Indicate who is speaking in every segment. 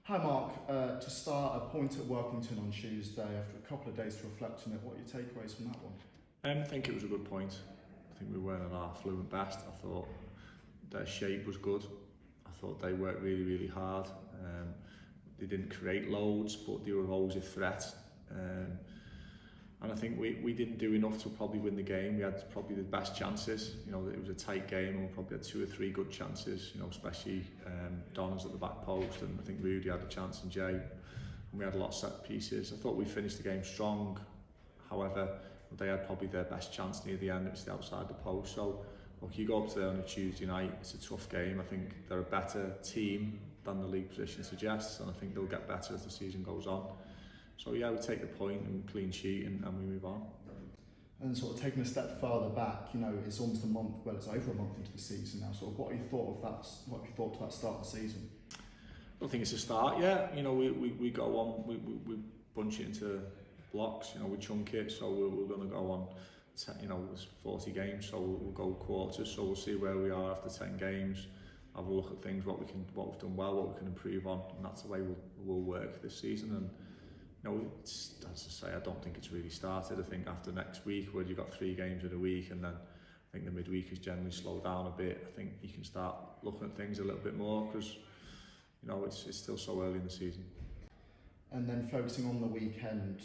Speaker 1: Hi Mark, to start, a point at Workington on Tuesday after a couple of days to reflect on it. What are your takeaways from that one?
Speaker 2: I think it was a good point. I think we weren't at our fluent best. I thought their shape was good. I thought they worked really hard. They didn't create loads, but they were always a threat. And I think we didn't do enough to probably win the game. We had probably the best chances. You know, it was a tight game and we probably had 2 or 3 good chances, you know, especially Don's at the back post, and I think Rudy had a chance, and Jay. And we had a lot of set pieces. I thought we finished the game strong. However, they had probably their best chance near the end. It was outside the post. So look, you go up there on a Tuesday night, it's a tough game. I think they're a better team than the league position suggests, and I think they'll get better as the season goes on. So yeah, we take the point and clean sheet and we move on.
Speaker 1: And sort of taking a step further back, you know, it's almost a month, well, it's over a month into the season now. Sort of what have you thought of that? What have you thought to that start of the season?
Speaker 2: I don't think it's a start yet. You know, we go on, we bunch it into blocks. You know, we chunk it. So we're going to go on. You know, it's 40 games, so we'll go quarters. So we'll see where we are after 10 games. Have a look at things, what we've done well, what we can improve on, and that's the way we'll work this season. And you know, as I say, I don't think it's really started. I think after next week, where you've got 3 games in a week, and then I think the midweek is generally slowed down a bit. I think you can start looking at things a little bit more because you know it's still so early in the season.
Speaker 1: And then focusing on the weekend,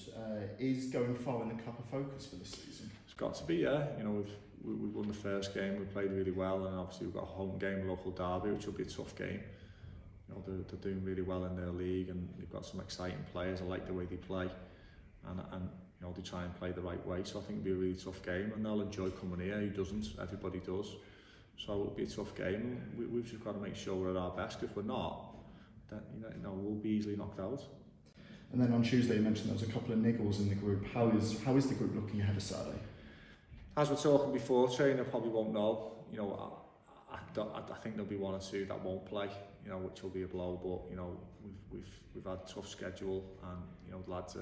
Speaker 1: is going far in the cup a focus for this season?
Speaker 2: It's got to be, yeah. You know, we've won the first game, we played really well, and obviously we've got a home game, a local derby, which will be a tough game. You know, they're doing really well in their league, and they've got some exciting players. I like the way they play, and you know, they try and play the right way. So I think it'll be a really tough game, and they'll enjoy coming here. Who doesn't? Everybody does. So it'll be a tough game. We've just got to make sure we're at our best. If we're not, then you know we'll be easily knocked out.
Speaker 1: And then on Tuesday, you mentioned there was a couple of niggles in the group. How is the group looking ahead of Saturday?
Speaker 2: As we're talking before, trainer probably won't know. You know, I think there'll be 1 or 2 that won't play. You know, which will be a blow. But you know, we've had a tough schedule, and you know, the lads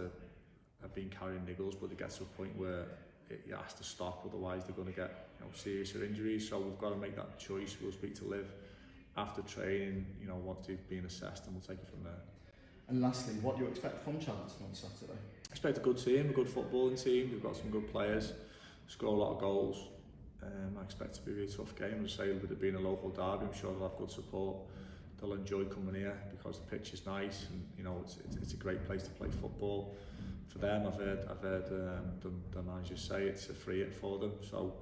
Speaker 2: have been carrying niggles, but they get to a point where it has to stop. Otherwise, they're going to get serious injuries. So we've got to make that choice. We'll speak to Liv after training. You know, once they've been assessed, and we'll take it from there.
Speaker 1: And lastly, what do you expect from Chadderton on Saturday?
Speaker 2: I expect a good team, a good footballing team. They've got some good players, score a lot of goals. I expect it to be a really tough game. As I say, with it being a local derby, I'm sure they'll have good support. They'll enjoy coming here because the pitch is nice, and you know it's a great place to play football. For them, I've heard the managers say it's a free hit for them, so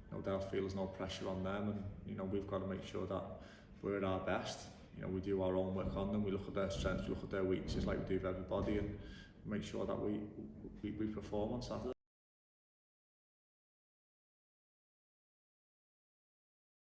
Speaker 2: you know, they'll feel there's no pressure on them, and you know we've got to make sure that we're at our best. You know, we do our own work on them. We look at their strengths, we look at their weaknesses, like we do with everybody, and make sure that we perform on Saturday.